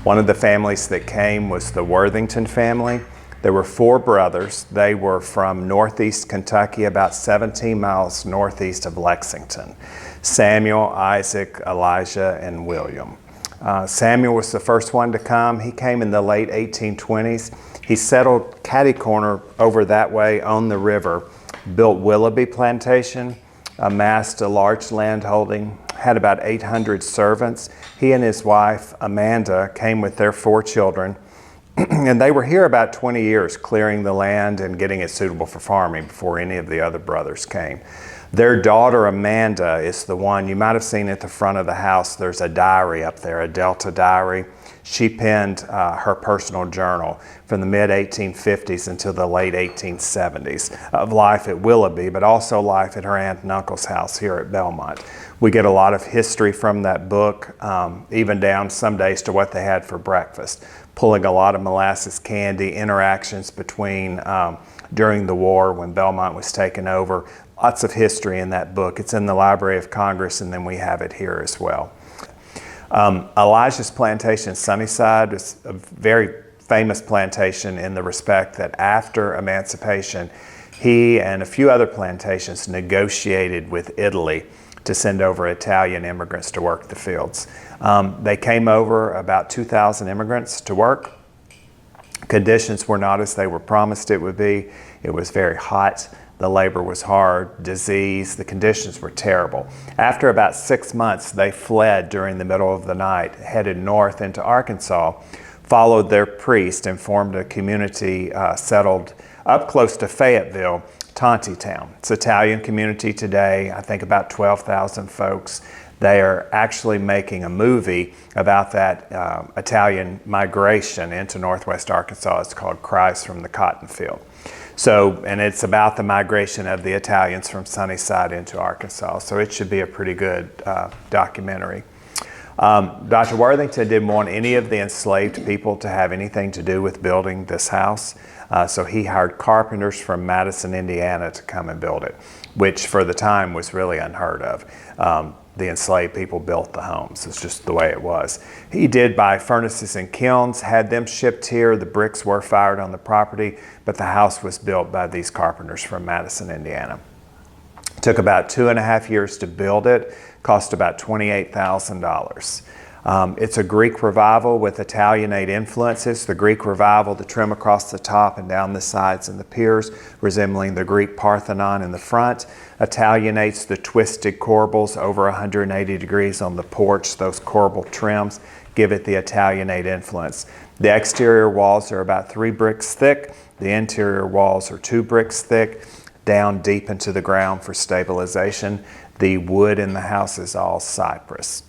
One of the families that came was the Worthington family. There were 4 brothers. They were from northeast Kentucky, about 17 miles northeast of Lexington. Samuel, Isaac, Elijah, and William. Samuel was the first one to come. He came in the late 1820s. He settled catty corner over that way on the river, built Willoughby Plantation, amassed a large landholding, had about 800 servants. He and his wife, Amanda, came with their 4 children, and they were here about 20 years, clearing the land and getting it suitable for farming before any of the other brothers came. Their daughter, Amanda, is the one you might have seen at the front of the house. There's a diary up there, a Delta diary. She penned her personal journal from the mid-1850s until the late 1870s of life at Willoughby, but also life at her aunt and uncle's house here at Belmont. We get a lot of history from that book, even down some days to what they had for breakfast, pulling a lot of molasses candy, interactions between during the war when Belmont was taken over. Lots of history in that book. It's in the Library of Congress, and then we have it here as well. Elijah's plantation, Sunnyside, is a very famous plantation in the respect that after emancipation, he and a few other plantations negotiated with Italy to send over Italian immigrants to work the fields. They came over, about 2,000 immigrants, to work. Conditions were not as they were promised it would be. It was very hot. The labor was hard, disease, the conditions were terrible. After about 6 months, they fled during the middle of the night, headed north into Arkansas, followed their priest, and formed a community settled up close to Fayetteville, Tontitown. It's an Italian community today, I think about 12,000 folks. They are actually making a movie about that Italian migration into northwest Arkansas. It's called Cries from the Cotton Field. So, and it's about the migration of the Italians from Sunnyside into Arkansas. So it should be a pretty good documentary. Dr. Worthington didn't want any of the enslaved people to have anything to do with building this house. So he hired carpenters from Madison, Indiana to come and build it, which for the time was really unheard of. The enslaved people built the homes. It's just the way it was. He did buy furnaces and kilns, had them shipped here. The bricks were fired on the property, but the house was built by these carpenters from Madison, Indiana. It took about 2.5 years to build it, cost about $28,000. It's a Greek revival with Italianate influences. The Greek revival, the trim across the top and down the sides and the piers, resembling the Greek Parthenon in the front. Italianates the twisted corbels over 180 degrees on the porch. Those corbel trims give it the Italianate influence. The exterior walls are about 3 bricks thick. The interior walls are 2 bricks thick, down deep into the ground for stabilization. The wood in the house is all cypress.